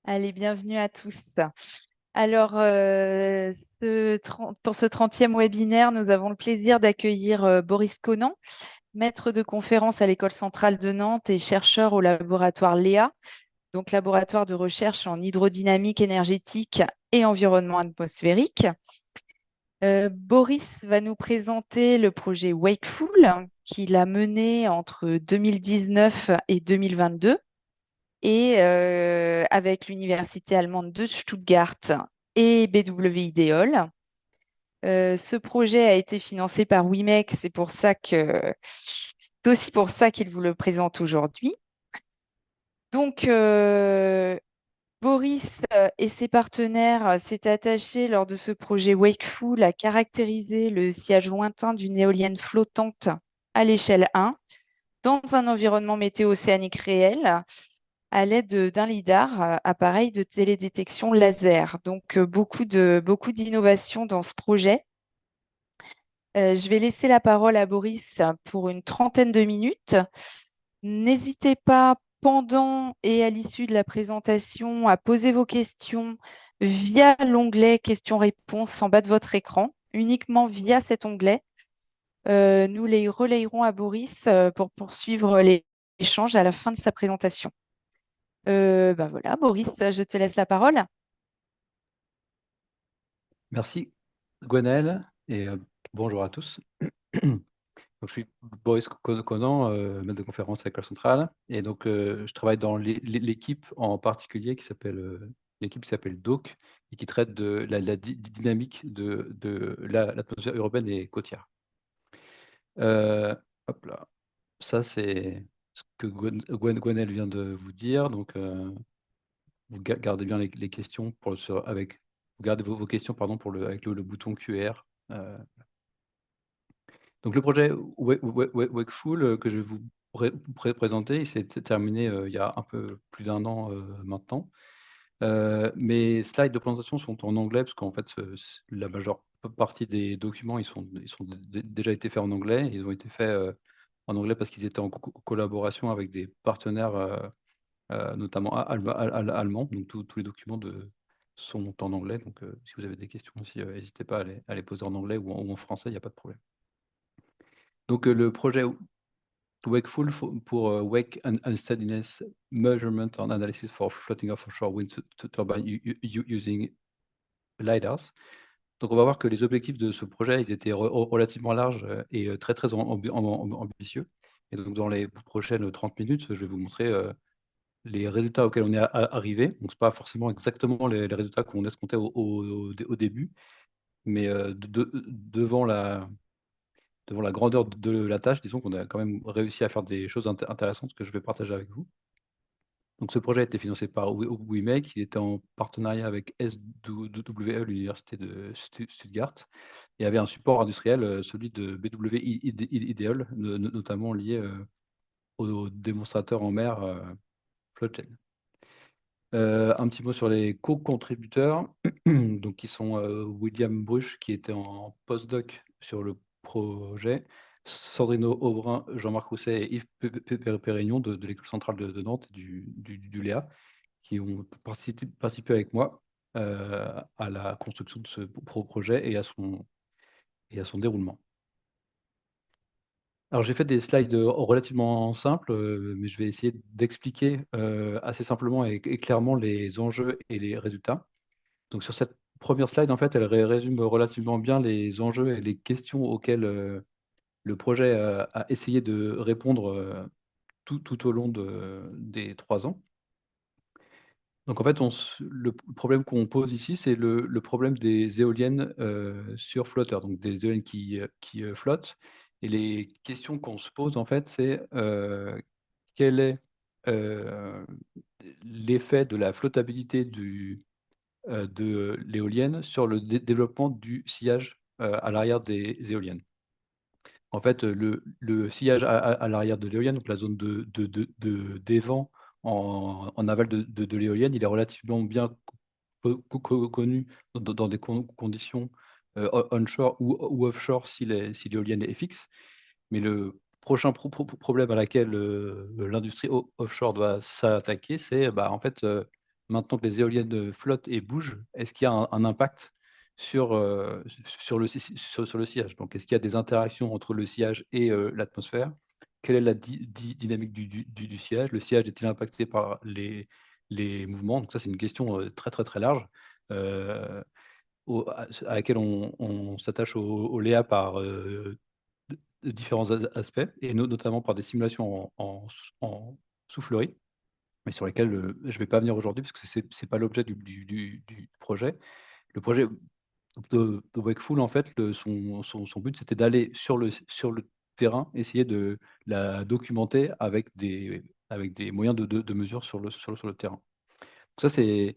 Allez, bienvenue à tous. Alors, pour ce 30e webinaire, nous avons le plaisir d'accueillir Boris Conan, maître de conférence à l'École centrale de Nantes et chercheur au laboratoire LEA, donc laboratoire de recherche en hydrodynamique énergétique et environnement atmosphérique. Boris va nous présenter le projet Wakeful qu'il a mené entre 2019 et 2022 et avec l'université allemande de Stuttgart et BW Ideol. Ce projet a été financé par WIMEC, c'est aussi pour ça qu'il vous le présente aujourd'hui. Donc, Boris et ses partenaires s'est attaché lors de ce projet Wakeful à caractériser le sillage lointain d'une éolienne flottante à l'échelle 1 dans un environnement météo-océanique réel à l'aide d'un lidar, appareil de télédétection laser. Donc, beaucoup d'innovations dans ce projet. Je vais laisser la parole à Boris pour une trentaine de minutes. N'hésitez pas, pendant et à l'issue de la présentation, à poser vos questions via l'onglet questions-réponses en bas de votre écran, uniquement via cet onglet. Nous les relayerons à Boris pour poursuivre l'échange à la fin de sa présentation. Voilà, Boris, je te laisse la parole. Merci Gwenaëlle et bonjour à tous. Donc, je suis Boris Conan, maître de conférence à l'École centrale et donc je travaille dans l'équipe en particulier l'équipe qui s'appelle DOC et qui traite de la dynamique de l'atmosphère urbaine et côtière. Hop là, ça c'est ce que Gwenaëlle vient de vous dire, donc vous gardez bien les questions vous gardez vos questions pardon, avec le bouton QR. Donc le projet Wakeful, que je vais vous présenter, il s'est terminé, il y a un peu plus d'un an, maintenant. Mes slides de présentation sont en anglais parce qu'en fait, la majeure partie des documents, ils sont déjà été faits en anglais. Ils ont été faits, en anglais parce qu'ils étaient en collaboration avec des partenaires, notamment allemands. Donc tous les documents sont en anglais. Donc si vous avez des questions aussi, n'hésitez pas à les poser en anglais ou en français, il n'y a pas de problème. Donc le projet Wakeful pour Wake and Unsteadiness Measurement and Analysis for Floating Offshore Wind Turbine using LiDARs. Donc on va voir que les objectifs de ce projet, ils étaient relativement larges et très, très ambitieux. Et donc dans les prochaines 30 minutes, je vais vous montrer les résultats auxquels on est arrivé. Donc ce pas forcément exactement les résultats qu'on escomptait au début, mais devant la grandeur de la tâche, disons qu'on a quand même réussi à faire des choses intéressantes que je vais partager avec vous. Donc ce projet a été financé par WIMEC, il était en partenariat avec SWE, l'université de Stuttgart, et avait un support industriel, celui de BW Ideol, notamment lié au démonstrateur en mer FloatGen. Un petit mot sur les co-contributeurs, donc qui sont William Bruch, qui était en postdoc sur le projet, Sandrino Aubrin, Jean-Marc Rousset et Yves Pérignon de l'École centrale de Nantes, du Léa, qui ont participé avec moi à la construction de ce projet et à son déroulement. Alors j'ai fait des slides relativement simples, mais je vais essayer d'expliquer assez simplement et clairement les enjeux et les résultats. Donc sur cette première slide, en fait, elle résume relativement bien les enjeux et les questions auxquelles le projet a essayé de répondre tout au long des 3 ans. Donc en fait, le problème qu'on pose ici, c'est le problème des éoliennes sur flotteur, donc des éoliennes qui flottent. Et les questions qu'on se pose, en fait, c'est quel est euh, l'effet de la flottabilité de l'éolienne sur le développement du sillage à l'arrière des éoliennes. En fait, le sillage à l'arrière de l'éolienne, donc la zone des vents en aval de l'éolienne, il est relativement bien connu dans des conditions onshore ou offshore si l'éolienne est fixe. Mais le prochain problème à laquelle l'industrie offshore doit s'attaquer, c'est en fait maintenant que les éoliennes flottent et bougent, est-ce qu'il y a un impact sur le sillage? Donc est-ce qu'il y a des interactions entre le sillage et l'atmosphère? Quelle est la dynamique du sillage? Le sillage est-il impacté par les mouvements? Donc ça, c'est une question très, très, très large, heu, à laquelle on s'attache au Léa par de différents aspects et notamment par des simulations en soufflerie, mais sur lesquelles je ne vais pas venir aujourd'hui parce que c'est pas l'objet du projet. Le projet de Wakeful, en fait, son but, c'était d'aller sur le terrain, essayer de la documenter avec des moyens de mesure sur le terrain. Donc ça, c'est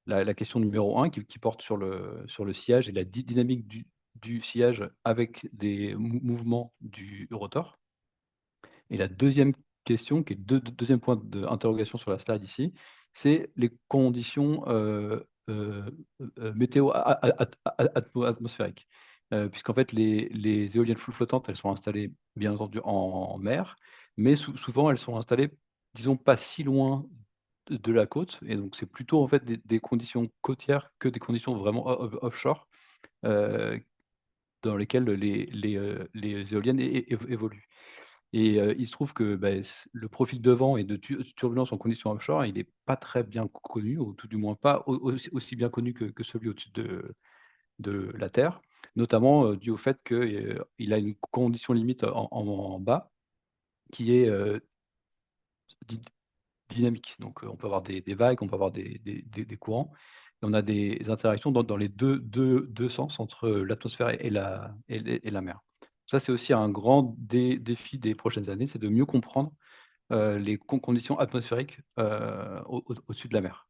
la question numéro un qui porte sur le sillage et la dynamique du sillage avec des mouvements du rotor. Et la deuxième question, qui est le 2e point d'interrogation sur la slide ici, c'est les conditions, météo atmosphériques. Puisqu'en fait les éoliennes flottantes, elles sont installées bien entendu en mer, mais souvent elles sont installées, disons pas si loin de la côte et donc c'est plutôt en fait des conditions côtières que des conditions vraiment offshore, heu, dans lesquelles les éoliennes évoluent. Et il se trouve que, beh, le profil de vent et de turbulence en conditions offshore, il est pas très bien connu, ou tout du moins pas aussi bien connu que celui au-dessus de la Terre, notamment, dû au fait que, il a une condition limite en bas qui est, dy dynamique. Donc, on peut avoir des vagues, on peut avoir des courants et on a des interactions dans les deux sens entre l'atmosphère et la mer. Ça, c'est aussi un grand défi des prochaines années, c'est de mieux comprendre les conditions atmosphériques, au-dessus de la mer.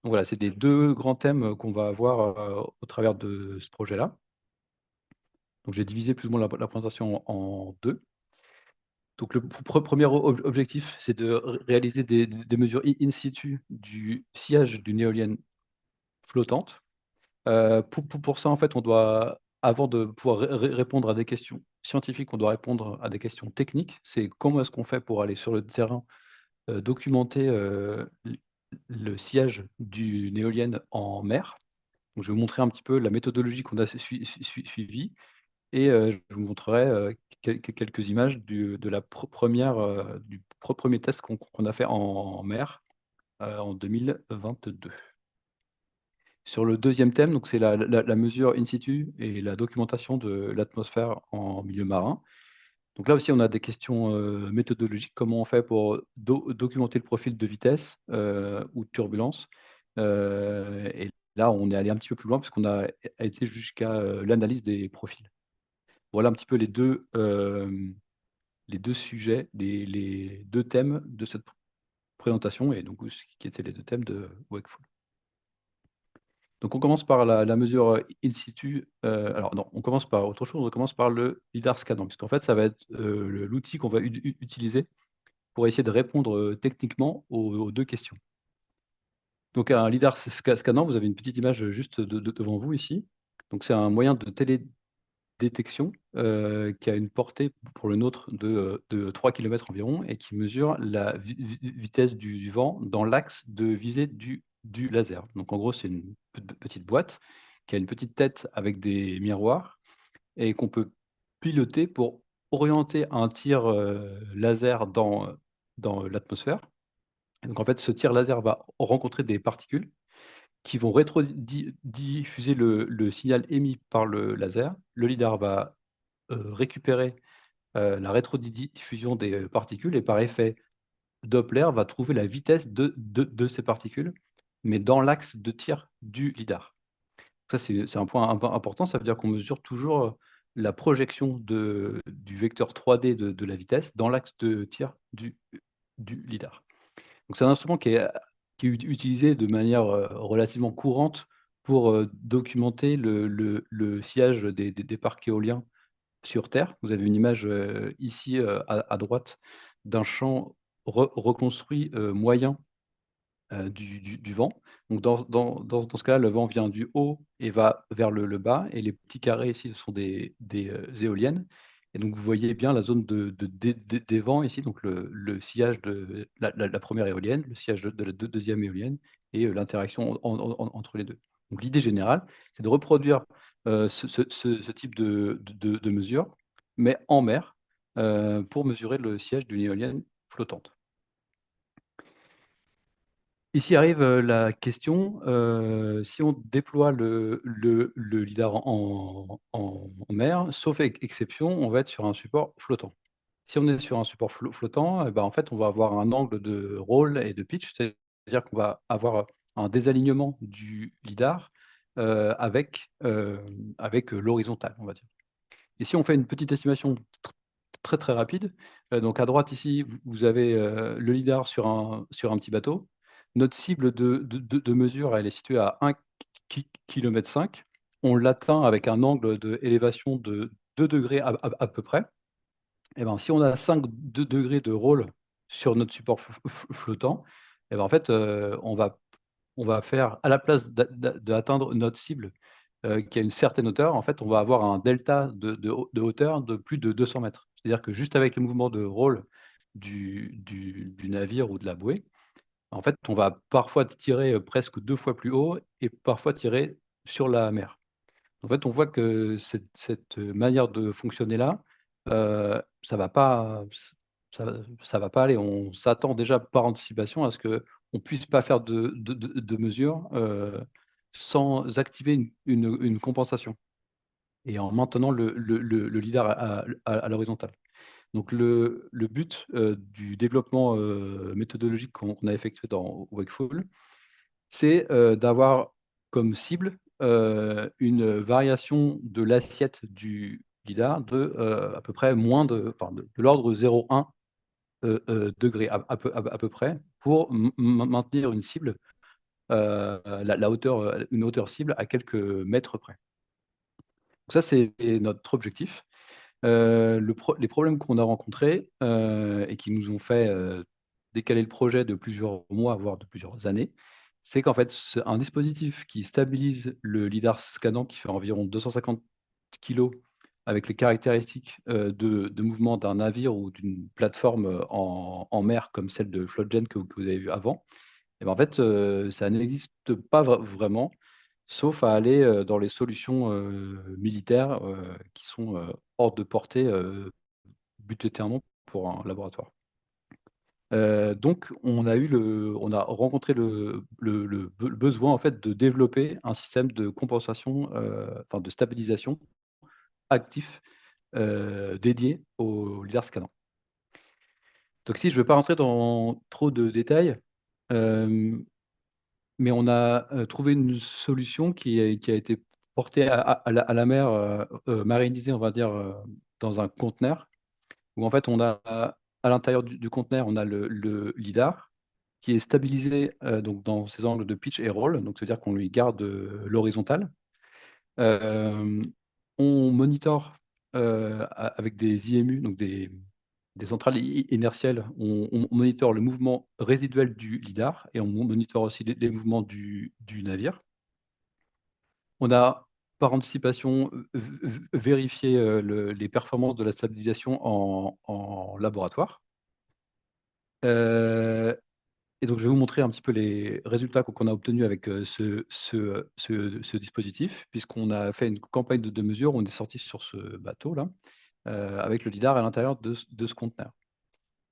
Donc voilà, c'est les 2 grands thèmes, qu'on va avoir, au travers de ce projet-là. Donc j'ai divisé plus ou moins la présentation en 2. Donc le premier objectif, c'est de réaliser des mesures in situ du sillage d'une éolienne flottante. Pour ça, en fait, on doit avant de pouvoir répondre à des questions scientifiques, on doit répondre à des questions techniques. C'est comment est-ce qu'on fait pour aller sur le terrain documenter, le sillage d'une éolienne en mer. Donc je vais vous montrer un petit peu la méthodologie qu'on a suivie et je vous montrerai, quelques images de la première, du 1er test qu'on a fait en mer, en 2022. Sur le deuxième thème, donc c'est la mesure in situ et la documentation de l'atmosphère en milieu marin. Donc là aussi, on a des questions, méthodologiques. Comment on fait pour documenter le profil de vitesse, ou de turbulence? Et là, on est allé un petit peu plus loin puisqu'on a été jusqu'à, l'analyse des profils. Voilà un petit peu les 2 sujets, les 2 thèmes de cette présentation et donc ce qui étaient les 2 thèmes de Wakeful. Donc on commence par la mesure, in situ, alors non, on commence par autre chose, on commence par le lidar scanner puisqu'en fait, ça va être, l'outil qu'on va utiliser pour essayer de répondre, techniquement aux 2 questions. Donc un lidar scannant, vous avez une petite image, juste devant vous ici. Donc c'est un moyen de télédétection, qui a une portée pour le nôtre de 3 kilomètres environ et qui mesure la vitesse du vent dans l'axe de visée du laser. Donc en gros, c'est une petite boîte qui a une petite tête avec des miroirs et qu'on peut piloter pour orienter un tir, laser dans l'atmosphère. Et donc en fait, ce tir laser va rencontrer des particules qui vont diffuser le signal émis par le laser. Le lidar va, récupérer, la rétrodiffusion des, particules et par effet Doppler va trouver la vitesse de ces particules, mais dans l'axe de tir du lidar. Ça, c'est un point important, ça veut dire qu'on mesure toujours, la projection du vecteur 3D de la vitesse dans l'axe de tir du lidar. Donc c'est un instrument qui est utilisé de manière, relativement courante pour, documenter le sillage des parcs éoliens sur terre. Vous avez une image, ici, à droite d'un champ reconstruit, moyen, du vent. Donc dans ce cas-là, le vent vient du haut et va vers le bas et les petits carrés ici, ce sont des éoliennes Et donc, vous voyez bien la zone des vents ici, donc le sillage de la première éolienne, le sillage de la deuxième éolienne et l'interaction entre les deux. Donc l'idée générale, c'est de reproduire, ce type de mesure, mais en mer, pour mesurer le sillage d'une éolienne flottante. Ici arrive, la question, si on déploie le lidar en mer, sauf exception, on va être sur un support flottant. Si on est sur un support flottant, et ben, en fait, on va avoir un angle de roll et de pitch, c'est-à-dire qu'on va avoir un désalignement du lidar, avec l'horizontale, on va dire. Et si on fait une petite estimation très, très rapide, donc à droite ici, vous avez, le lidar sur un petit bateau. Notre cible de mesure, elle est située à 1,5 km. On l'atteint avec un angle d'élévation de 2 degrés à peu près. Et ben, si on a 5 degrés de roll sur notre support flottant, et ben, en fait, on va faire à la place d'atteindre notre cible, qui a une certaine hauteur, en fait, on va avoir un delta de hauteur de plus de 200 mètres. C'est-à-dire que juste avec le mouvement de roll du navire ou de la bouée, en fait, on va parfois tirer, presque 2 fois plus haut et parfois tirer sur la mer. En fait, on voit que cette manière de fonctionner là, ça va pas ça va pas aller. On s'attend déjà par anticipation à ce qu'on puisse pas faire de mesures, sans activer une compensation et en maintenant le lidar à l'horizontale. Donc le but, du développement, méthodologique qu'on a effectué dans Wakeful, c'est, d'avoir comme cible, une variation de l'assiette du lidar de, à peu près moins de l'ordre de 0,1 degré à peu près pour maintenir une cible, la hauteur, une hauteur cible à quelques mètres près. Donc ça, c'est notre objectif. Les problèmes qu'on a rencontrés, et qui nous ont fait, décaler le projet de plusieurs mois, voire de plusieurs années, c'est qu'en fait, un dispositif qui stabilise le lidar scannant qui fait environ 250 kilos avec les caractéristiques, de mouvement d'un navire ou d'une plateforme, en mer comme celle de Floatgen que vous avez vu avant, et ben, en fait, ça n'existe pas vraiment, sauf à aller, dans les solutions, militaires, qui sont, hors de portée, budgétairement pour un laboratoire. Donc on a rencontré le besoin en fait de développer un système de compensation, enfin de stabilisation actif, dédié au lidar scannant. Donc si je ne veux pas rentrer dans trop de détails, hem mais on a, trouvé une solution qui a été portée à la mer, marinisée, on va dire, dans un conteneur où en fait on a à l'intérieur du conteneur, on a le lidar qui est stabilisé, donc dans ses angles de pitch et roll, donc c'est-à-dire qu'on lui garde, l'horizontale. Hem, on monitore, avec des IMU, donc des centrales inertielles, on monitore le mouvement résiduel du lidar et on monitore aussi les mouvements du navire. On a, par anticipation, vérifié, les performances de la stabilisation en laboratoire. Heu et donc je vais vous montrer un petit peu les résultats qu'on a obtenus avec, ce dispositif, puisqu'on a fait une campagne de mesures. On est sorti sur ce bateau-là, avec le lidar à l'intérieur de ce conteneur.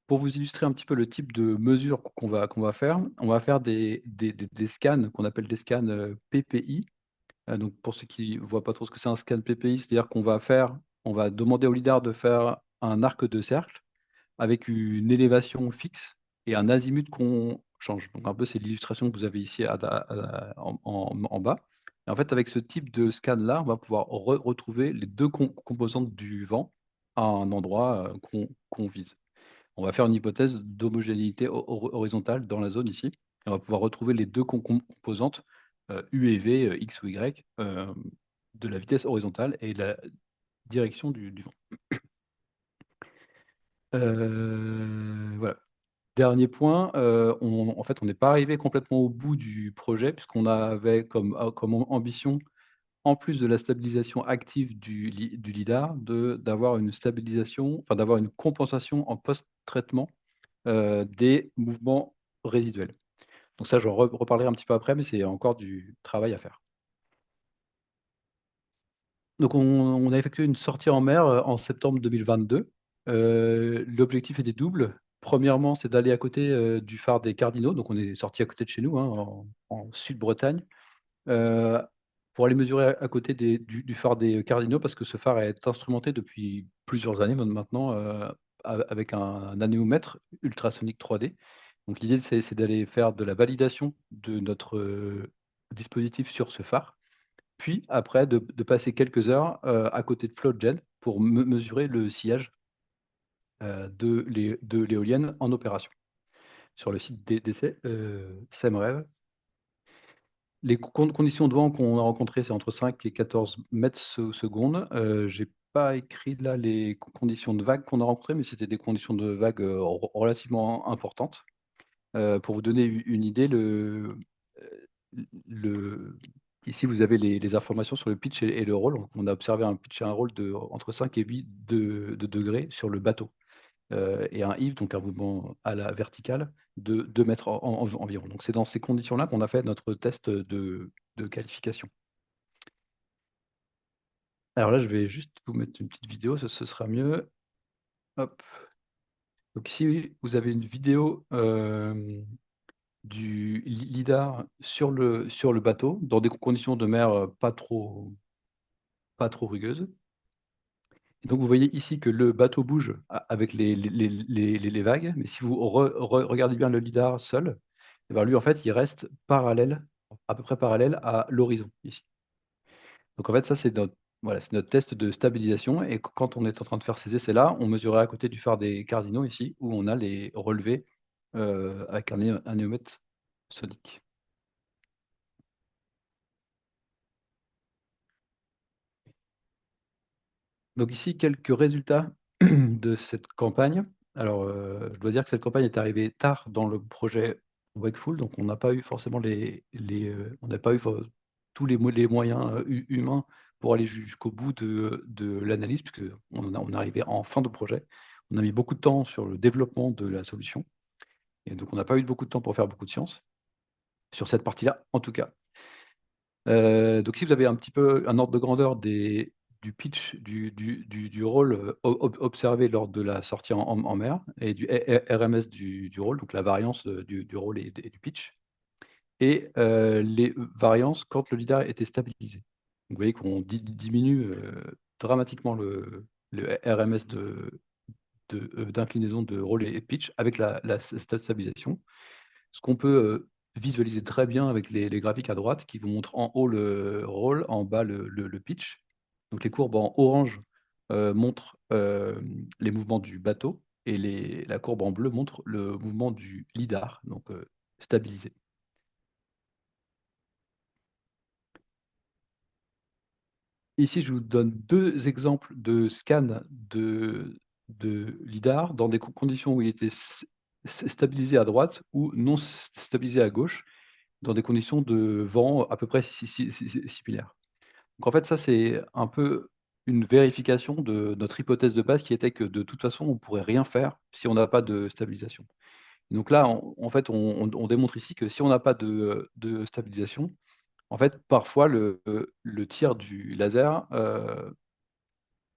Pour vous illustrer un petit peu le type de mesures qu'on va faire, on va faire des scans qu'on appelle des scans, PPI. Donc pour ceux qui ne voient pas trop ce que c'est un scan PPI, c'est-à-dire on va demander au lidar de faire un arc de cercle avec une élévation fixe et un azimut qu'on change. Donc un peu, c'est l'illustration que vous avez ici en bas. Et en fait, avec ce type de scan-là, on va pouvoir retrouver les 2 composantes du vent à un endroit, qu'on vise. On va faire une hypothèse d'homogénéité horizontale dans la zone ici. Et on va pouvoir retrouver les 2 composantes, U et V, X ou Y, de la vitesse horizontale et de la direction du vent. Voilà. Dernier point, en fait, on n'est pas arrivé complètement au bout du projet puisqu'on avait comme ambition, en plus de la stabilisation active du lidar, d'avoir une stabilisation, enfin d'avoir une compensation en post-traitement des mouvements résiduels. Donc ça, j'en reparlerai un petit peu après, mais c'est encore du travail à faire. Donc on a effectué une sortie en mer, en septembre 2022. L'objectif était double. Premièrement, c'est d'aller à côté, du phare des Cardinaux, donc on est sorti à côté de chez nous, hein, en Sud-Bretagne, heu, pour aller mesurer à côté du phare des Cardinaux parce que ce phare est instrumenté depuis plusieurs années maintenant, avec un anémomètre ultrasonique 3D. Donc l'idée, c'est d'aller faire de la validation de notre, dispositif sur ce phare, puis après de passer quelques heures, à côté de Floatgen pour mesurer le sillage, de l'éolienne en opération sur le site d'essai, SEMREV. Les conditions de vent qu'on a rencontrées, c'est entre 5 et 14 mètres secondes. J'ai pas écrit là les conditions de vagues qu'on a rencontrées, mais c'était des conditions de vagues, relativement importantes. Pour vous donner une idée, le ici vous avez les informations sur le pitch et le roll. On a observé un pitch et un roll de entre 5 et 8 de degrés sur le bateau, et un heave, donc un mouvement à la verticale de 2 mètres environ. Donc c'est dans ces conditions-là qu'on a fait notre test de qualification. Alors là, je vais juste vous mettre une petite vidéo, ce sera mieux. Hop. Donc ici, vous avez une vidéo, du lidar sur le bateau, dans des conditions de mer, pas trop rugueuses. Et donc vous voyez ici que le bateau bouge avec les vagues, mais si vous regardez bien le lidar seul, et ben lui, en fait, il reste parallèle, à peu près parallèle à l'horizon, ici. Donc en fait, ça, c'est notre test de stabilisation et quand on est en train de faire ces essais-là, on mesurait à côté du phare des Cardinaux ici, où on a les relevés, avec un anémomètre sonique. Donc ici, quelques résultats de cette campagne. Alors, je dois dire que cette campagne est arrivée tard dans le projet Wakeful, donc on n'a pas eu forcément on n'a pas eu tous les moyens, humains pour aller jusqu'au bout de l'analyse, puisqu'on est arrivé en fin de projet. On a mis beaucoup de temps sur le développement de la solution et donc on n'a pas eu beaucoup de temps pour faire beaucoup de science, sur cette partie-là, en tout cas. Donc si vous avez un petit peu un ordre de grandeur du pitch du rôle, observé lors de la sortie en mer et du RMS du rôle, donc la variance, du rôle et du pitch et les variances quand le lidar était stabilisé. Donc vous voyez qu'on diminue, dramatiquement le RMS d'inclinaison de rôle et de pitch avec la stabilisation. Ce qu'on peut, visualiser très bien avec les graphiques à droite qui vous montrent en haut le roll, en bas le pitch. Donc les courbes en orange, montrent, les mouvements du bateau et la courbe en bleu montre le mouvement du lidar, donc stabilisé. Ici, je vous donne 2 exemples de scans de lidar dans des conditions où il était stabilisé à droite ou non stabilisé à gauche, dans des conditions de vent à peu près similaires. Donc en fait, ça, c'est un peu une vérification de notre hypothèse de base qui était que de toute façon, on ne pourrait rien faire si on n'a pas de stabilisation. Donc là, en fait, on démontre ici que si on n'a pas de stabilisation, en fait, parfois le tir du laser,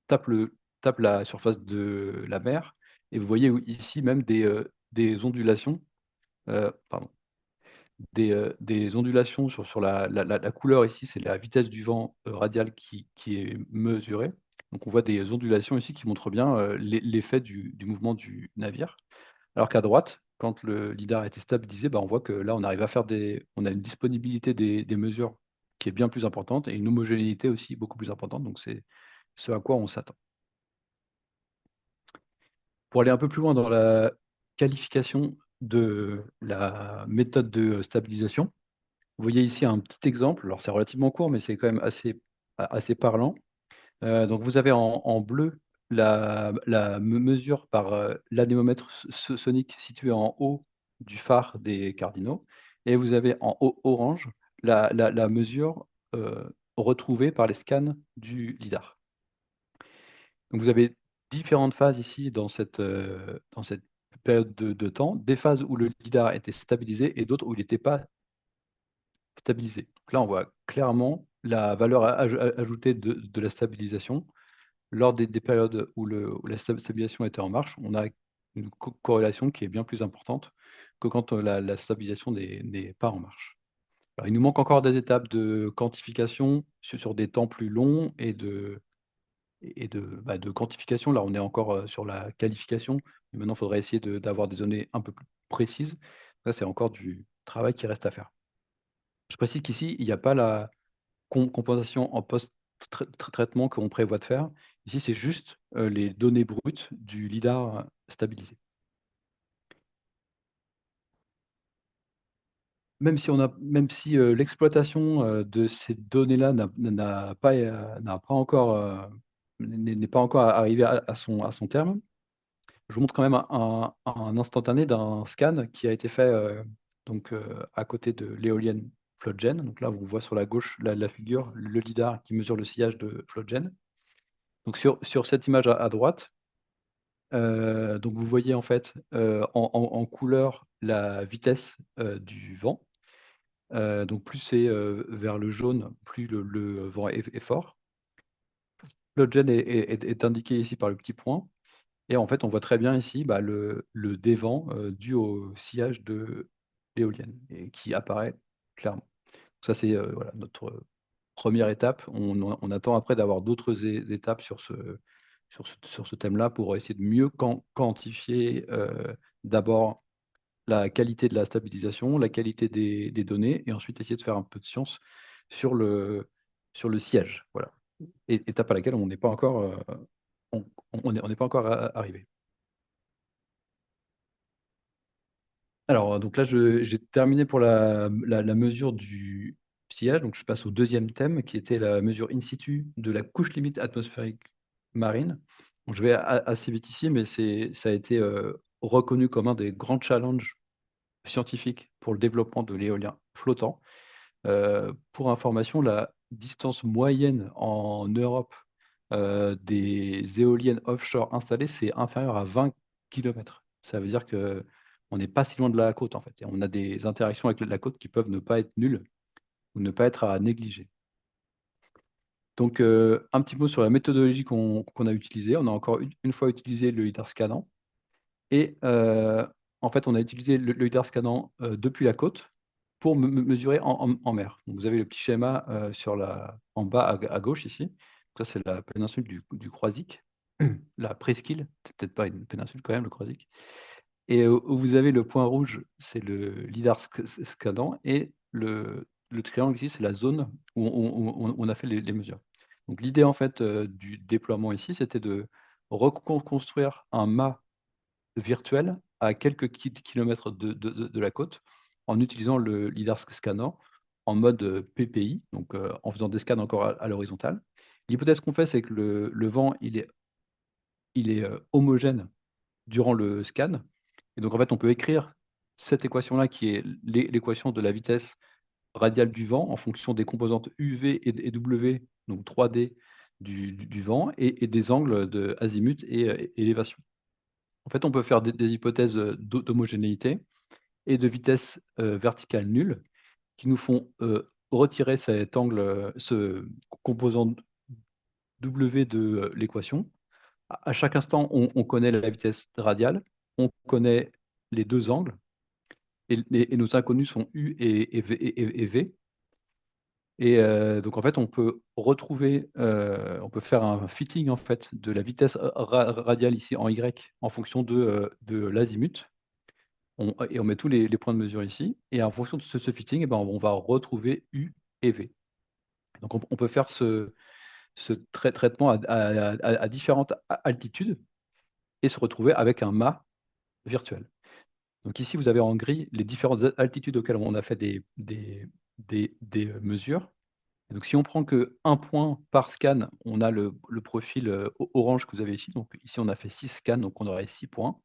tape la surface de la mer et vous voyez ici même des ondulations, pardon. Des ondulations sur la couleur ici, c'est la vitesse du vent, radial qui est mesurée. Donc on voit des ondulations ici qui montrent bien, l'effet du mouvement du navire. Alors qu'à droite, quand le lidar était stabilisé, bah, on voit que là, on a une disponibilité des mesures qui est bien plus importante et une homogénéité aussi beaucoup plus importante, donc c'est ce à quoi on s'attend. Pour aller un peu plus loin dans la qualification de la méthode de stabilisation, vous voyez ici un petit exemple, alors c'est relativement court, mais c'est quand même assez parlant. Donc vous avez en bleu la mesure par, l'anémomètre sonique situé en haut du phare des Cardinaux et vous avez en orange la mesure, retrouvées par les scans du lidar. Donc vous avez différentes phases ici dans cette période de temps, des phases où le lidar était stabilisé et d'autres où il n'était pas stabilisé. Donc là, on voit clairement la valeur ajoutée de la stabilisation. Lors des périodes où la stabilisation était en marche, on a une corrélation qui est bien plus importante que quand, la stabilisation n'est pas en marche. Alors il nous manque encore des étapes de quantification sur des temps plus longs de quantification. Là, on est encore, sur la qualification, mais maintenant il faudrait essayer d'avoir des données un peu plus précises. Ça, c'est encore du travail qui reste à faire. Je précise qu'ici, il n'y a pas la compensation en post-traitement qu'on prévoit de faire. Ici, c'est juste, les données brutes du lidar stabilisé. Même si l'exploitation, de ces données-là n'a pas encore, n'est pas encore arrivée à son terme, je vous montre quand même un instantané d'un scan qui a été fait, à côté de l'éolienne Floatgen. Donc là, on voit sur la gauche la figure, le lidar qui mesure le sillage de Floatgen. Donc sur cette image à droite, donc vous voyez en fait, en couleur la vitesse, du vent. Donc plus c'est, vers le jaune, plus le vent est fort. Floatgen est indiqué ici par le petit point et en fait, on voit très bien ici, bah, le dévent, dû au sillage de l'éolienne et qui apparaît clairement. Ça c'est, voilà notre première étape. On attend après d'avoir d'autres étapes sur ce thème-là pour essayer de mieux quantifier, d'abord la qualité de la stabilisation, la qualité des données et ensuite essayer de faire un peu de science sur le sillage. Voilà. Étape à laquelle on n'est pas encore, on n'est pas encore arrivé. Alors, donc là, j'ai terminé pour la mesure du sillage, donc je passe au deuxième thème qui était la mesure in situ de la couche limite atmosphérique marine. Donc je vais assez vite ici, mais ça a été, reconnu comme un des grands challenges scientifiques pour le développement de l'éolien flottant. Pour information, la distance moyenne en Europe, des éoliennes offshore installées, c'est inférieur à 20 kilomètres. Ça veut dire qu'on n'est pas si loin de la côte, en fait, et on a des interactions avec la côte qui peuvent ne pas être nulles ou ne pas être à négliger. Donc, un petit mot sur la méthodologie qu'on a utilisée. On a encore une fois utilisé le lidar scannant et en fait, on a utilisé le lidar scannant, depuis la côte pour mesurer en mer. Donc vous avez le petit schéma, en bas à gauche ici. Ça, c'est la péninsule du Croisic, la presqu'île, c'est peut-être pas une péninsule quand même, le Croisic et où vous avez le point rouge, c'est le lidar scannant et le triangle ici, c'est la zone où on a fait les mesures. Donc l'idée en fait, du déploiement ici, c'était de reconstruire un mât virtuel à quelques kilomètres de la côte, en utilisant le lidar scannant en mode, PPI, donc en faisant des scans encore à l'horizontale. L'hypothèse qu'on fait, c'est que le vent, il est homogène durant le scan et donc en fait, on peut écrire cette équation-là qui est l'équation de la vitesse radiale du vent en fonction des composantes UV et W, donc 3D du vent et des angles de azimut et élévation. En fait, on peut faire des hypothèses, d'homogénéité et de vitesse, verticale nulle qui nous font, retirer cet angle, ce composant W de, l'équation. À chaque instant, on connaît la vitesse radiale, on connaît les 2 angles et nos inconnus sont U et V et donc en fait, on peut faire un fitting en fait de la vitesse radiale ici en Y en fonction de l'azimut. On met tous les points de mesure ici et en fonction de ce fitting et ben, on va retrouver U et V. Donc on peut faire ce traitement à différentes altitudes et se retrouver avec un mât virtuel. Donc ici, vous avez en gris les différentes altitudes auxquelles on a fait des mesures. Et donc si on prend qu'un point par scan, on a le profil, orange que vous avez ici. Donc ici, on a fait 6 scans, donc on aurait 6 points.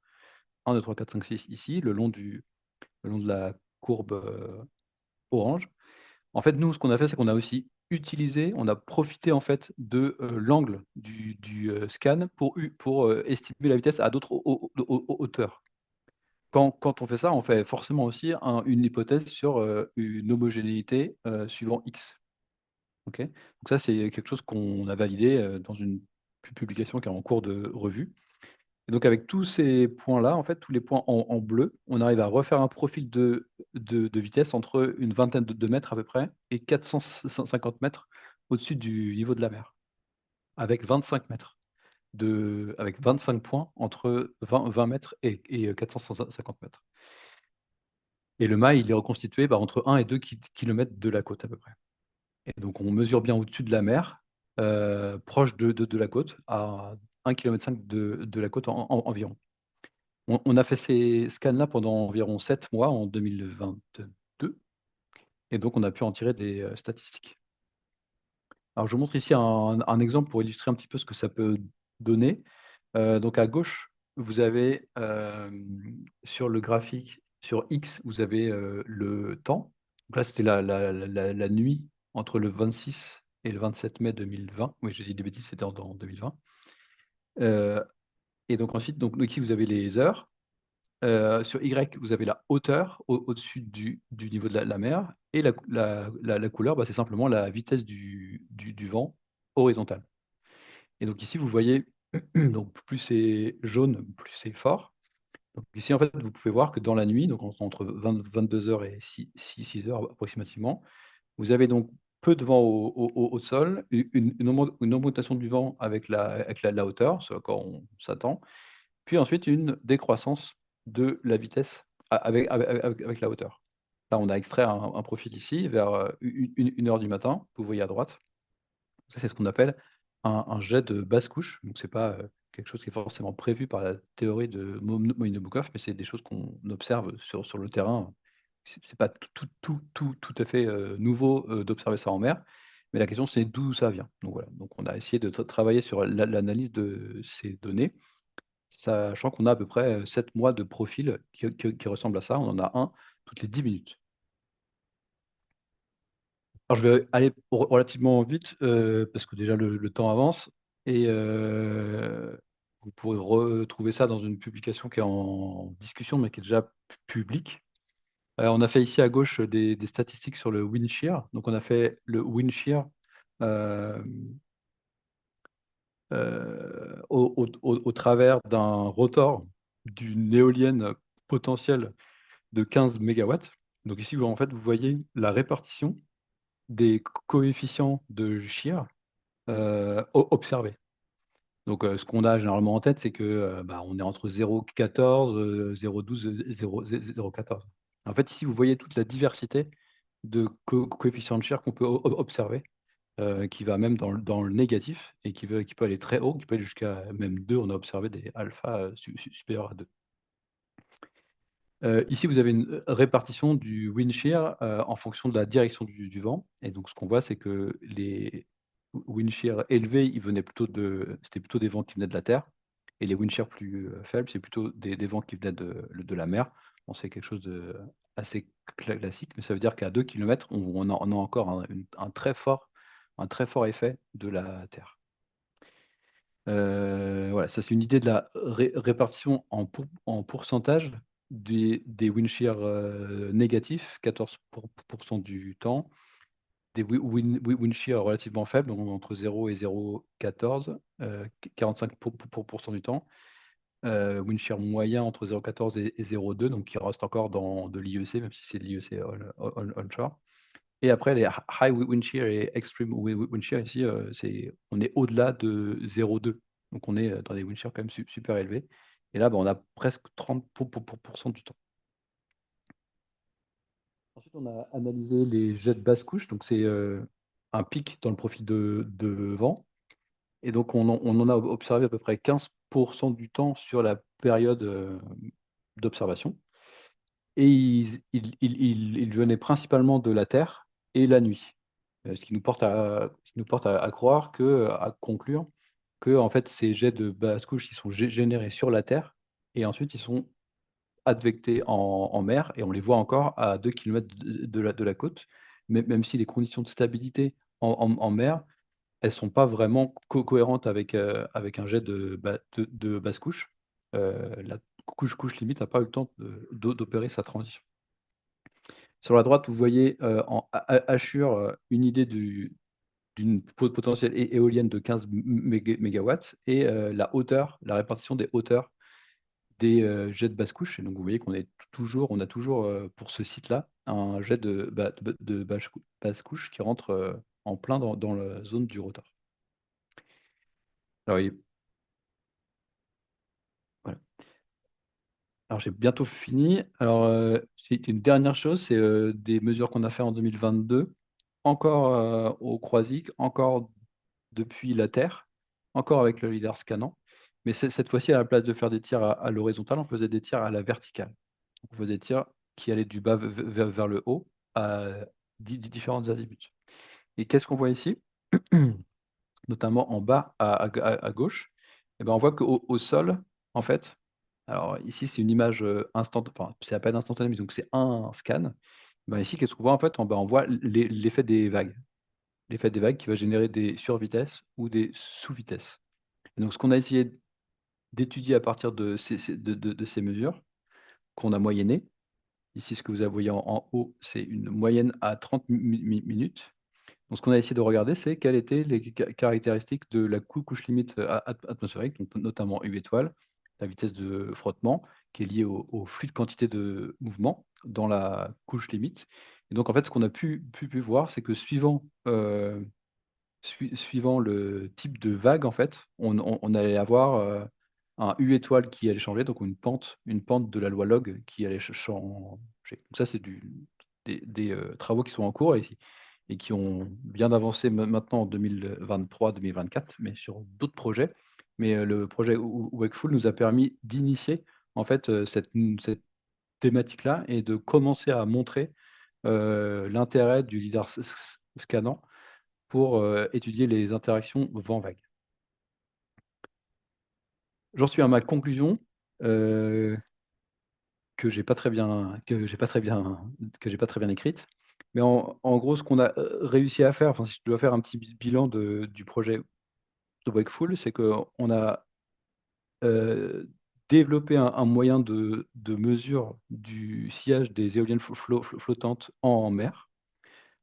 1, 2, 3, 4, 5, 6 ici, le long de la courbe, orange. En fait, nous, ce qu'on a fait, c'est qu'on a aussi utilisé, on a profité en fait de, l'angle du scan pour estimer la vitesse à d'autres hauteurs. Quand on fait ça, on fait forcément aussi une hypothèse sur, une homogénéité, suivant X. OK? Donc ça, c'est quelque chose qu'on a validé, dans une publication qui est en cours de revue. Et donc avec tous ces points-là, en fait, tous les points en bleu, on arrive à refaire un profil de vitesse entre une vingtaine de mètres à peu près et 450 mètres au-dessus du niveau de la mer, avec 25 mètres avec 25 points entre 20 mètres et 450 mètres. Et le mail, il est reconstitué, bah, entre 1 et 2 kilomètres de la côte à peu près. Et donc on mesure bien au-dessus de la mer, proche de la côte, à 1,5 km de la côte environ. On a fait ces scans-là pendant environ 7 mois en 2022 et donc on a pu en tirer des, statistiques. Alors je vous montre ici un exemple pour illustrer un petit peu ce que ça peut donner. Donc à gauche, vous avez, sur le graphique, sur X, vous avez, le temps. Donc là, c'était la nuit entre le 26 et le 27 mai 2020. Oui, j'ai dit des bêtises, c'était en 2020. Heu et donc ensuite, donc ici, vous avez les heures. Sur Y, vous avez la hauteur au-dessus du niveau de la mer et la couleur, bah, c'est simplement la vitesse du vent horizontal. Et donc ici, vous voyez, donc plus c'est jaune, plus c'est fort. Donc ici, en fait, vous pouvez voir que dans la nuit, donc entre 22 heures et 6 heures approximativement, vous avez donc peu de vent au sol, une augmentation du vent avec la hauteur, ce à quoi on s'attend, puis ensuite une décroissance de la vitesse avec la hauteur. Là, on a extrait un profil ici vers, 1 heure du matin, vous voyez à droite. Ça, c'est ce qu'on appelle un jet de basse couche. Donc c'est pas, quelque chose qui est forcément prévu par la théorie de Moïse-Nabokov, mais c'est des choses qu'on observe sur le terrain. C'est pas tout à fait, nouveau, d'observer ça en mer, mais la question c'est d'où ça vient. Donc voilà, donc on a essayé de travailler sur l'analyse de ces données, sachant qu'on a à peu près, 7 mois de profil qui ressemble à ça. On en a un toutes les 10 minutes. Alors je vais aller relativement vite, parce que déjà le temps avance et vous pourrez retrouver ça dans une publication qui est en discussion, mais qui est déjà publique. On a fait ici à gauche, des statistiques sur le wind shear. Donc on a fait le wind shear, hem, au travers d'un rotor d'une éolienne potentielle de 15 mégawatts. Donc ici, en fait, vous voyez la répartition des coefficients de shear observé. Donc, ce qu'on a généralement en tête, c'est que, bah, on est entre 0,14, 0,12, 0,14. En fait, ici, vous voyez toute la diversité de coefficients de Sher qu'on peut observer, qui va même dans le négatif et qui peut aller très haut, qui peut aller jusqu'à même 2. On a observé des alpha, supérieurs à 2. Ici, vous avez une, répartition du wind shear, en fonction de la direction du vent et donc ce qu'on voit, c'est que les wind shear élevés, c'était plutôt des vents qui venaient de la terre et les wind shear plus, faibles, c'est plutôt des vents qui venaient de la mer. Bon, c'est quelque chose de assez classique, mais ça veut dire qu'à 2 kilomètres, on a encore un très fort effet de la terre. Voilà, ça c'est une idée de la répartition en pourcentage des wind shear, négatifs, 14 du temps, des wind shear relativement faibles, donc entre 0 et 0,14, 45 du temps, wind shear moyen entre 0,14 et 0,2, donc qui reste encore dans de l'IEC, même si c'est de l'IEC onshore. Et après les high wind shear et extreme wind shear ici, on est au-delà de 0,2. Donc on est, dans des wind shear quand même super élevés et là, bah, on a presque 30 du temps. Ensuite, on a analysé les jets de basse couche, donc c'est, un pic dans le profil de vent et donc on en a observé à peu près 15 du temps sur la période, d'observation et ils venaient principalement de la Terre et la nuit. Ce qui nous porte à croire à conclure que en fait, ces jets de basse couche, ils sont générés sur la Terre et ensuite ils sont advectés en mer et on les voit encore à 2 kilomètres de la côte. même si les conditions de stabilité en mer, elles sont pas vraiment cohérentes avec un jet de basse couche. La couche limite n'a pas eu le temps d'opérer sa transition. Sur la droite, vous voyez, en hachure, une idée d'une potentielle éolienne de 15 mégawatts et la hauteur, la répartition des hauteurs des, jets de basse couche. Et donc vous voyez on a toujours, pour ce site-là, un jet de basse couche qui rentre, en plein dans la zone du rotor. Alors il voilà. Alors j'ai bientôt fini. Alors, c'est une dernière chose, c'est, des mesures qu'on a fait en 2022, encore, au Croisic, encore depuis la Terre, encore avec le lidar scannant, mais cette fois-ci, à la place de faire des tirs à l'horizontale, on faisait des tirs à la verticale. On faisait des tirs qui allaient du bas vers le haut à différentes azimuts. Et qu'est-ce qu'on voit ici? Notamment en bas à gauche, et ben, on voit qu'au sol, en fait, alors ici, c'est une image, enfin, c'est à peine instantané, mais donc c'est un scan. Ben, ici, qu'est-ce qu'on voit, en fait? En bas, on voit l'effet des vagues. L'effet des vagues qui va générer des survitesses ou des sous-vitesses. Et donc ce qu'on a essayé d'étudier à partir de ces mesures qu'on a moyennées, ici, ce que vous voyez en haut, c'est une moyenne à 30 minutes. Donc ce qu'on a essayé de regarder, c'est quelles étaient les caractéristiques de la couche limite, atmosphérique, donc notamment UV étoile, la vitesse de frottement qui est liée au flux de quantité de mouvement dans la couche limite. Et donc en fait, ce qu'on a pu voir, c'est que suivant le type de vague, en fait, on allait avoir, un U étoile qui allait changer, donc une pente de la loi log qui allait changer. Donc ça, c'est des travaux qui sont en cours et qui ont bien avancé maintenant en 2023-2024, mais sur d'autres projets. Mais, le projet Wakeful nous a permis d'initier, en fait, cette thématique-là et de commencer à montrer, l'intérêt du lidar scannant pour, étudier les interactions vent-vague. J'en suis à ma conclusion, heu, que j'ai pas très bien écrite. Mais en gros, ce qu'on a, réussi à faire, enfin, si je dois faire un petit bilan du projet de Wakeful, c'est qu'on a, développé un moyen de mesure du sillage des éoliennes flottantes en mer.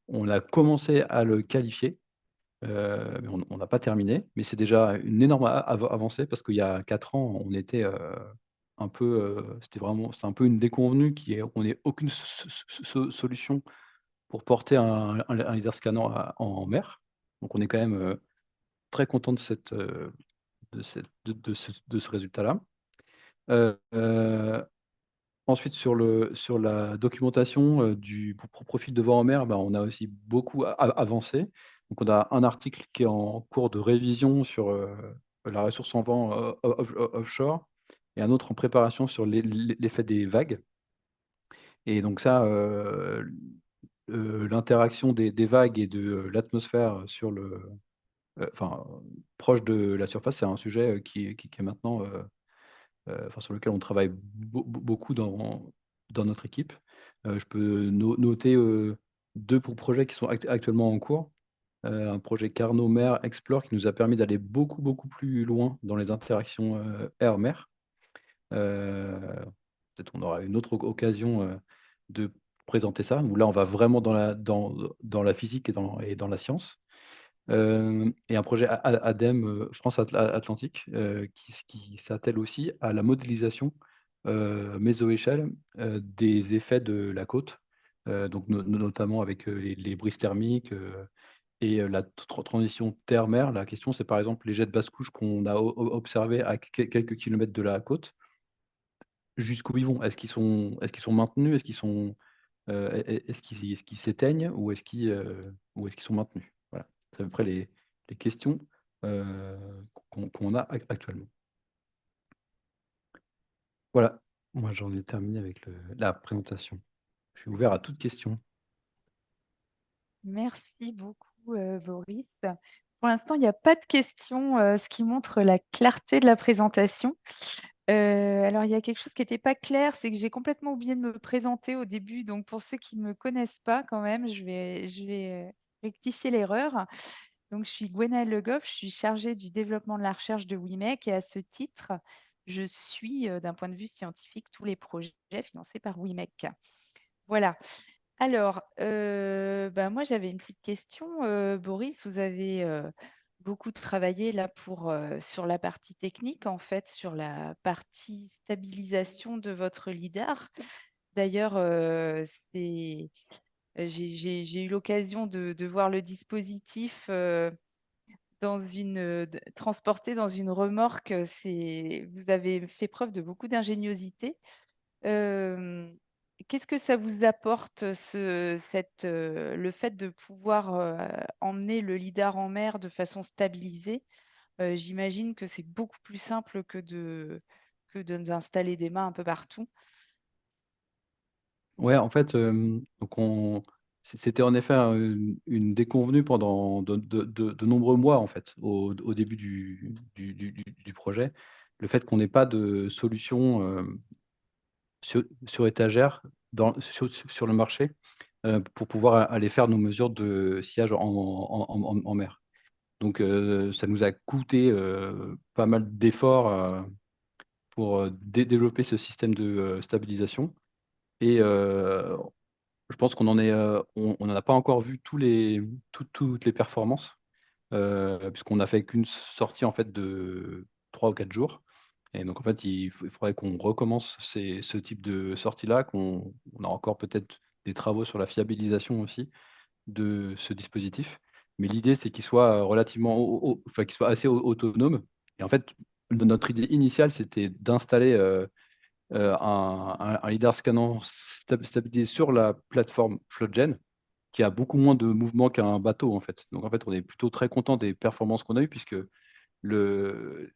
On a commencé à le qualifier. Mais on n'a pas terminé, mais c'est déjà une énorme avancée parce qu'il y a 4 ans, on était, un peu, c'était un peu une déconvenue qui est on n'ait aucune solution pour porter un laser scannant en mer. Donc on est quand même, très content de ce résultat-là. Heu, Ensuite sur la documentation, du profil de vent en mer, bah, on a aussi beaucoup avancé. Donc on a un article qui est en cours de révision sur, la ressource en vent, offshore et un autre en préparation sur l'effet des vagues. Et donc ça, l'interaction des vagues et de, l'atmosphère sur enfin, proche de la surface, c'est un sujet, qui est maintenant, enfin sur lequel on travaille beaucoup dans notre équipe. Je peux noter, 2 projets qui sont actuellement en cours. Un projet Carnot-Mer Explore qui nous a permis d'aller beaucoup, beaucoup plus loin dans les interactions, air-mer. Peut-être on aura une autre occasion, de présenter ça, où là on va vraiment dans la physique et dans la science. Et un projet ADEME, France Atlantique, qui s'attelle aussi à la modélisation, méso-échelle, des effets de la côte, donc notamment avec, les brises thermiques, et la transition terre-mer. La question, c'est par exemple les jets de basse couche qu'on a observés à quelques kilomètres de la côte, jusqu'où ils vont? Est-ce qu'ils sont maintenus? Est-ce qu'ils s'éteignent ou est-ce qu'ils sont maintenus? Voilà, c'est à peu près les questions, heu, qu'on a actuellement. Voilà, moi j'en ai terminé avec la présentation. Je suis ouvert à toute question. Merci beaucoup, Boris. Pour l'instant, il n'y a pas de questions, ce qui montre la clarté de la présentation. Alors, il y a quelque chose qui n'était pas clair, c'est que j'ai complètement oublié de me présenter au début. Donc, pour ceux qui ne me connaissent pas, quand même, je vais rectifier l'erreur. Donc, je suis Gwenaëlle Le Goff, je suis chargée du développement de la recherche de WIMEC et à ce titre, je suis, d'un point de vue scientifique, tous les projets financés par WIMEC. Voilà. Alors, moi, j'avais une petite question. Boris, vous avez beaucoup travaillé là sur la partie technique, en fait, sur la partie stabilisation de votre lidar. D'ailleurs, j'ai eu l'occasion de voir le dispositif transporté dans une remorque. Vous avez fait preuve de beaucoup d'ingéniosité. Euh, Qu'est-ce que ça vous apporte, le fait de pouvoir emmener le lidar en mer de façon stabilisée? J'imagine que c'est beaucoup plus simple d'installer des mâts un peu partout. Ouais, en fait, donc c'était en effet une déconvenue pendant de nombreux mois, en fait, au début du projet. Le fait qu'on n'ait pas de solution sur étagère sur le marché pour pouvoir aller faire nos mesures de sillage en mer. Donc, ça nous a coûté pas mal d'efforts pour développer ce système de stabilisation. Et je pense qu'on en est, on n'en a pas encore vu toutes les performances, puisqu'on n'a fait qu'une sortie en fait de 3 ou 4 jours. Et donc en fait, il faudrait qu'on recommence ce type de sortie-là, on a encore peut-être des travaux sur la fiabilisation aussi de ce dispositif. Mais l'idée, c'est qu'il soit relativement, enfin qu'il soit assez autonome. Et en fait, notre idée initiale, c'était d'installer un lidar scannant stabilisé sur la plateforme FloatGen, qui a beaucoup moins de mouvement qu'un bateau, en fait. Donc, en fait, on est plutôt très content des performances qu'on a eues, puisque le,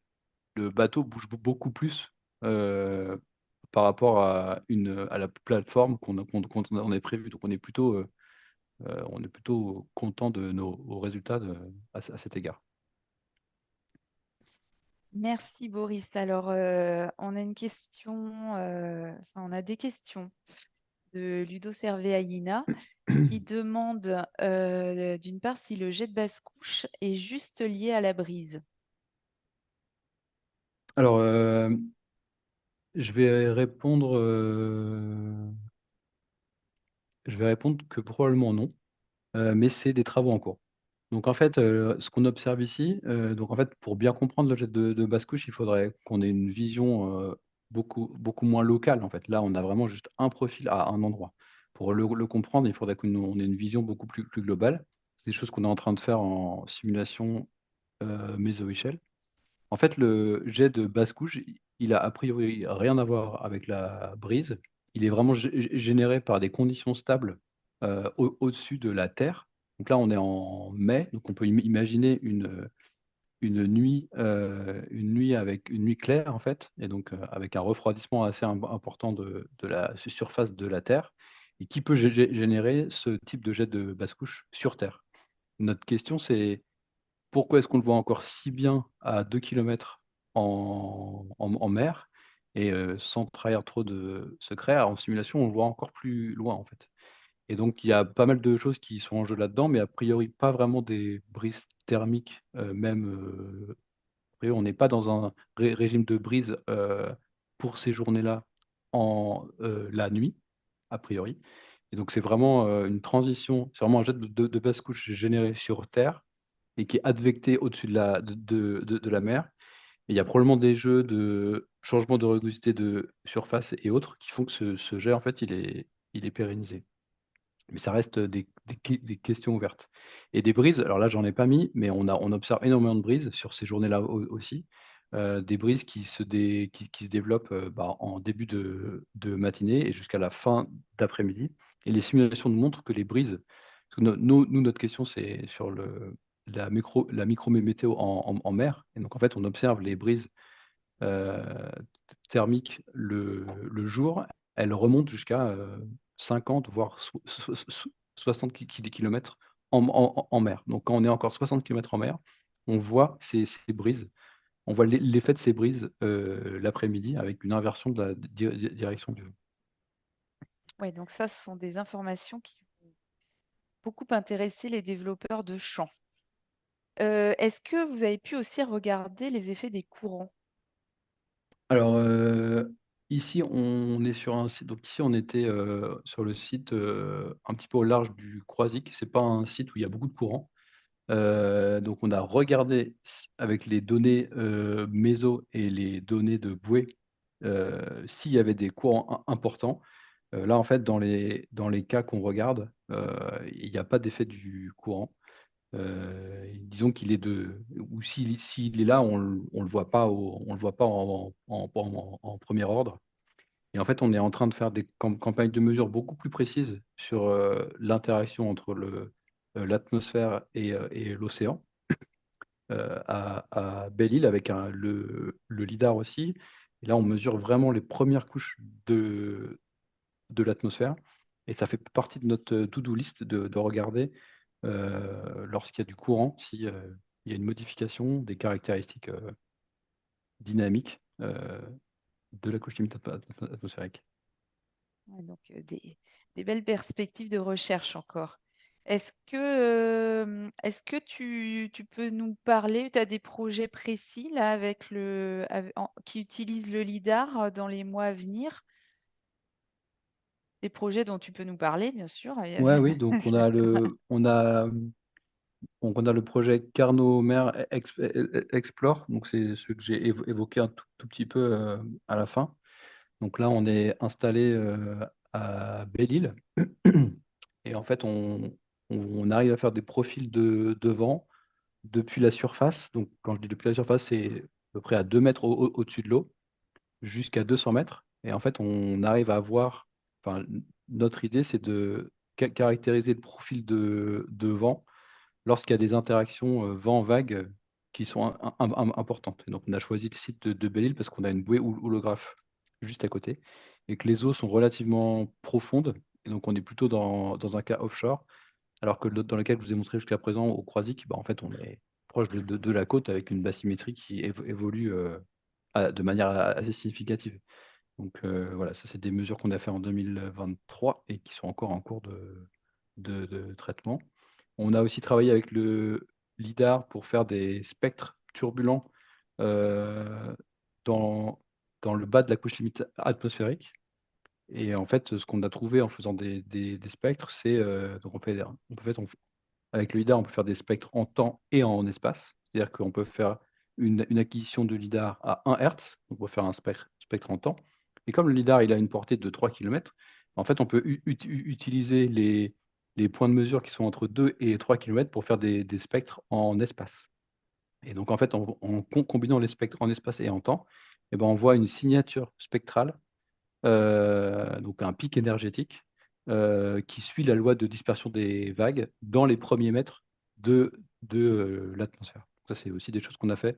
le bateau bouge beaucoup plus par rapport à la plateforme qu'on a prévue. Donc, on est plutôt content de nos résultats à cet égard. Merci Boris. Alors, on a une question, on a des questions de Ludo Servet-Aïna qui demande d'une part si le jet de basse-couche est juste lié à la brise. Alors, je vais répondre, que probablement non, mais c'est des travaux en cours. Donc en fait, ce qu'on observe ici, donc en fait, pour bien comprendre le jet de basse-couche, il faudrait qu'on ait une vision, beaucoup moins locale, en fait. Là, on a vraiment juste un profil à un endroit. Pour le comprendre, il faudrait qu'on ait une vision beaucoup plus globale. C'est des choses qu'on est en train de faire en simulation, méso-échelle. En fait, le jet de basse-couche, il a priori rien à voir avec la brise. Il est vraiment généré par des conditions stables au-dessus de la Terre. Donc là, on est en mai, donc on peut imaginer une nuit avec une nuit claire, en fait, et donc avec un refroidissement assez important de la surface de la Terre, et qui peut générer ce type de jet de basse-couche sur Terre. Notre question, c'est pourquoi est-ce qu'on le voit encore si bien à 2 kilomètres en mer et sans trahir trop de secrets, en simulation, on le voit encore plus loin, en fait. Et donc il y a pas mal de choses qui sont en jeu là-dedans, mais a priori pas vraiment des brises thermiques, même, a priori on n'est pas dans un régime de brise, pour ces journées-là la nuit, a priori. Et donc c'est vraiment, une transition, c'est vraiment un jet de basse couche généré sur Terre et qui est advecté au-dessus de la mer. Et il y a probablement des jeux de changement de rugosité de surface et autres qui font que ce jet, en fait, il est pérennisé. Mais ça reste des questions ouvertes. Et des brises, alors là, j'en ai pas mis, mais on observe énormément de brises sur ces journées-là aussi. Des brises qui se développent, en début de matinée et jusqu'à la fin d'après-midi. Et les simulations nous montrent que les brises, parce que nous, notre question, c'est sur la micro-météo en mer. Et donc, en fait, on observe les brises thermiques le jour. Elles remontent jusqu'à 50, voire 60 kilomètres en mer. Donc, quand on est encore 60 kilomètres en mer, on voit ces brises on voit l'effet de ces brises l'après-midi avec une inversion de la direction du vent. Ouais, donc ça, ce sont des informations qui vont beaucoup intéresser les développeurs de champs. Est-ce que vous avez pu aussi regarder les effets des courants? Alors, ici, on est sur un site, donc ici, on était sur le site un petit peu au large du Croisic. C'est pas un site où il y a beaucoup de courants. Donc on a regardé avec les données méso et les données de bouée s'il y avait des courants importants. Là, en fait, dans les cas qu'on regarde, il n'y a pas d'effet du courant. Disons qu'il est ou s'il est là, on le voit pas on le voit pas en premier ordre. Et en fait, on est en train de faire des campagnes de mesure beaucoup plus précises sur l'interaction entre l'atmosphère et l'océan à Belle-Île avec le lidar aussi. Et là, on mesure vraiment les premières couches de l'atmosphère. Et ça fait partie de notre to-do list de regarder lorsqu'il y a du courant, si il y a une modification des caractéristiques dynamiques de la couche limite atmosphérique. Ouais, donc, des belles perspectives de recherche encore. Est-ce que tu peux nous parler, tu as des projets précis là qui utilisent le LIDAR dans les mois à venir? Des projets dont tu peux nous parler, bien sûr. Ouais, oui, donc on a le projet Carnot-Mer Explore, donc c'est ce que j'ai évoqué un tout petit peu à la fin. Donc là, on est installé à Belle-Île et en fait, on arrive à faire des profils de vent depuis la surface. Donc quand je dis depuis la surface, c'est à peu près à 2 mètres au-dessus de l'eau, jusqu'à 200 mètres. Et en fait, on arrive à voir, enfin, notre idée, c'est de caractériser le profil de vent lorsqu'il y a des interactions vent-vague qui sont importantes. Et donc, on a choisi le site de Belle-Île parce qu'on a une bouée holographe juste à côté et que les eaux sont relativement profondes. Et donc, on est plutôt dans un cas offshore, alors que dans lequel je vous ai montré jusqu'à présent au Croisic, bah, en fait, on est proche de la côte avec une bassimétrie qui évolue de manière assez significative. Donc voilà, ça, c'est des mesures qu'on a fait en 2023 et qui sont encore en cours de traitement. On a aussi travaillé avec le lidar pour faire des spectres turbulents euh, dans, dans le bas de la couche limite atmosphérique. Et en fait, ce qu'on a trouvé en faisant des spectres, c'est donc avec le lidar, on peut faire des spectres en temps et en espace. C'est-à-dire qu'on peut faire une acquisition de lidar à 1 Hertz, donc on peut faire un spectre en temps. Et comme le lidar il a une portée de 3 kilomètres, en fait, on peut utiliser les points de mesure qui sont entre 2 et 3 kilomètres pour faire des spectres en espace. Et donc, en fait, en combinant les spectres en espace et en temps, eh ben, on voit une signature spectrale, donc un pic énergétique, qui suit la loi de dispersion des vagues dans les premiers mètres de l'atmosphère. Ça, c'est aussi des choses qu'on a fait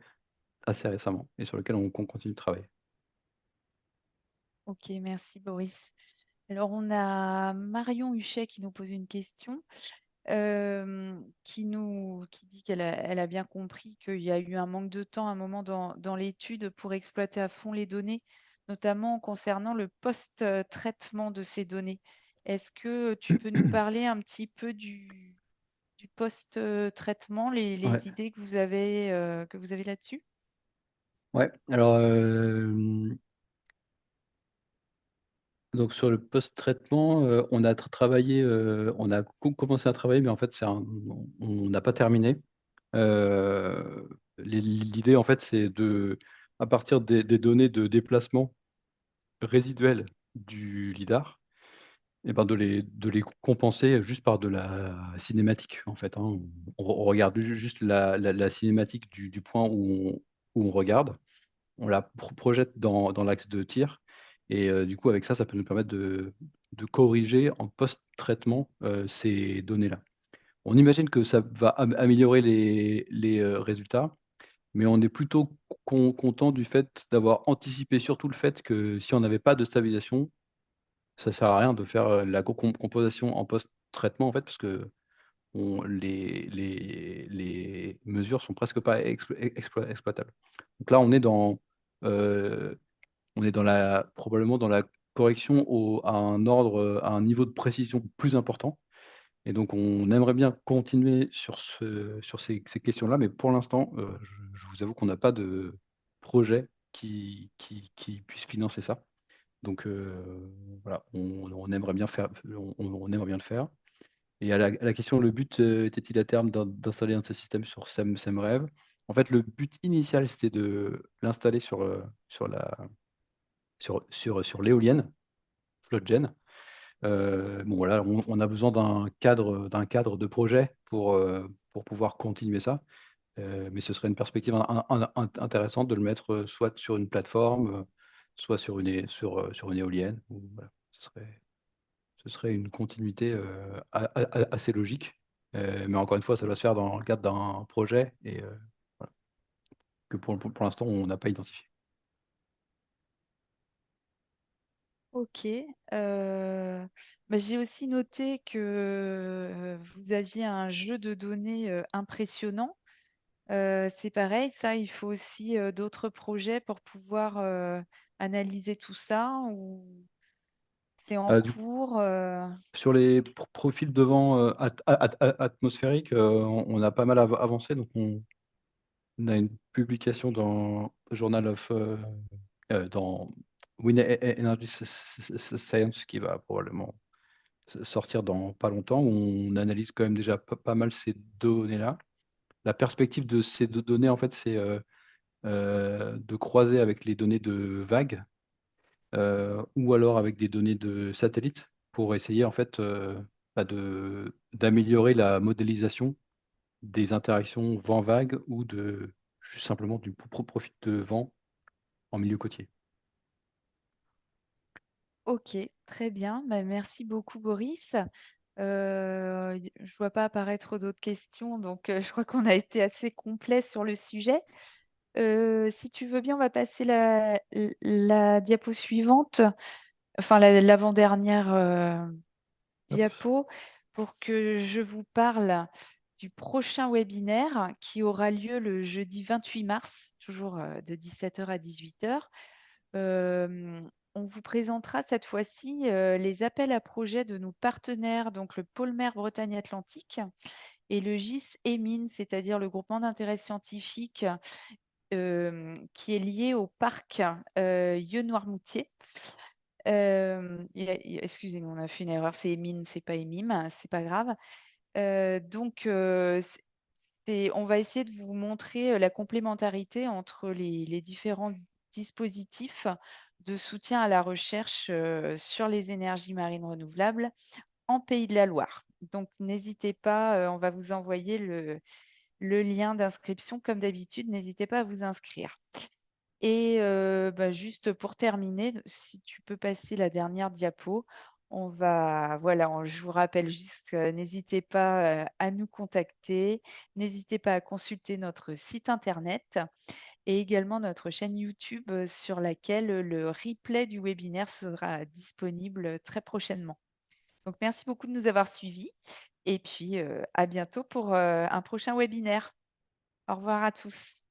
assez récemment et sur lesquelles on continue de travailler. Ok, merci Boris. Alors, on a Marion Huchet qui nous pose une question, qui dit elle a bien compris qu'il y a eu un manque de temps à un moment dans l'étude pour exploiter à fond les données, notamment concernant le post-traitement de ces données. Est-ce que tu peux nous parler un petit peu du post-traitement, Ouais, les idées que vous avez là-dessus? ouais. Alors, donc sur le post-traitement, on a travaillé, on a commencé à travailler, mais en fait, on n'a pas terminé. L'idée, en fait, c'est à partir des données de déplacement résiduelles du lidar, et ben de les compenser juste par de la cinématique, en fait, hein. On regarde juste la cinématique du point où on regarde. On la projette dans l'axe de tir et du coup, avec ça, ça peut nous permettre de corriger en post-traitement, ces données-là. On imagine que ça va améliorer les résultats, mais on est plutôt content du fait d'avoir anticipé surtout le fait que si on n'avait pas de stabilisation, ça sert à rien de faire, la composition en post-traitement, en fait, parce que les mesures sont presque pas exploitables. Donc là, on est probablement dans la correction à un ordre, à un niveau de précision plus important. Et donc, on aimerait bien continuer sur ces questions-là, mais pour l'instant, je vous avoue qu'on n'a pas de projet qui puisse financer ça. Donc, voilà, on aimerait bien on aimerait bien le faire. Et à la question, le but était-il à terme d'installer un de ces systèmes sur SEMrush? En fait, le but initial, c'était de l'installer sur l'éolienne, FloatGen. Bon voilà, on a besoin d'un cadre de projet pour pouvoir continuer ça. Mais ce serait une perspective intéressante de le mettre, soit sur une plateforme, soit sur une éolienne ou voilà. Ce serait une continuité, assez logique. Mais encore une fois, ça doit se faire dans le cadre d'un projet et voilà, que pour l'instant, on n'a pas identifié. Ok. J'ai aussi noté que vous aviez un jeu de données impressionnant. C'est pareil, ça, il faut aussi d'autres projets pour pouvoir analyser tout ça ou c'est en Du cours. Sur les profils de vent, atmosphériques, on a pas mal avancé, donc on a une publication dans Journal of, dans Wind Energy Science qui va probablement sortir dans pas longtemps, où on analyse quand même déjà pas mal ces données-là. La perspective de ces données, en fait, c'est de croiser avec les données de vagues, ou alors avec des données de satellites pour essayer, en fait, bah, d'améliorer la modélisation des interactions vent-vague ou juste simplement du profil de vent en milieu côtier. Ok, très bien. Merci beaucoup, Boris. Je vois pas apparaître d'autres questions, donc je crois qu'on a été assez complet sur le sujet. Si tu veux bien, on va passer la diapo suivante, enfin l'avant-dernière Hop. diapo, pour que je vous parle du prochain webinaire qui aura lieu le jeudi 28 mars, toujours de 17h à 18h. On vous présentera cette fois-ci les appels à projets de nos partenaires, donc le pôle mer Bretagne-Atlantique et le GIS EMIN, c'est-à-dire le groupement d'intérêt scientifique qui est lié au parc Yeux-Noirmoutier. Excusez-nous, on a fait une erreur, c'est EMIN, c'est pas EMIM, c'est pas grave. On va essayer de vous montrer la complémentarité entre les différents dispositifs de soutien à la recherche sur les énergies marines renouvelables en Pays de la Loire. Donc, n'hésitez pas, on va vous envoyer le lien d'inscription comme d'habitude. N'hésitez pas à vous inscrire. Et juste pour terminer, si tu peux passer la dernière diapo, je vous rappelle juste, n'hésitez pas à nous contacter, n'hésitez pas à consulter notre site internet et également notre chaîne YouTube sur laquelle le replay du webinaire sera disponible très prochainement. Donc, merci beaucoup de nous avoir suivis et puis à bientôt pour un prochain webinaire. Au revoir à tous.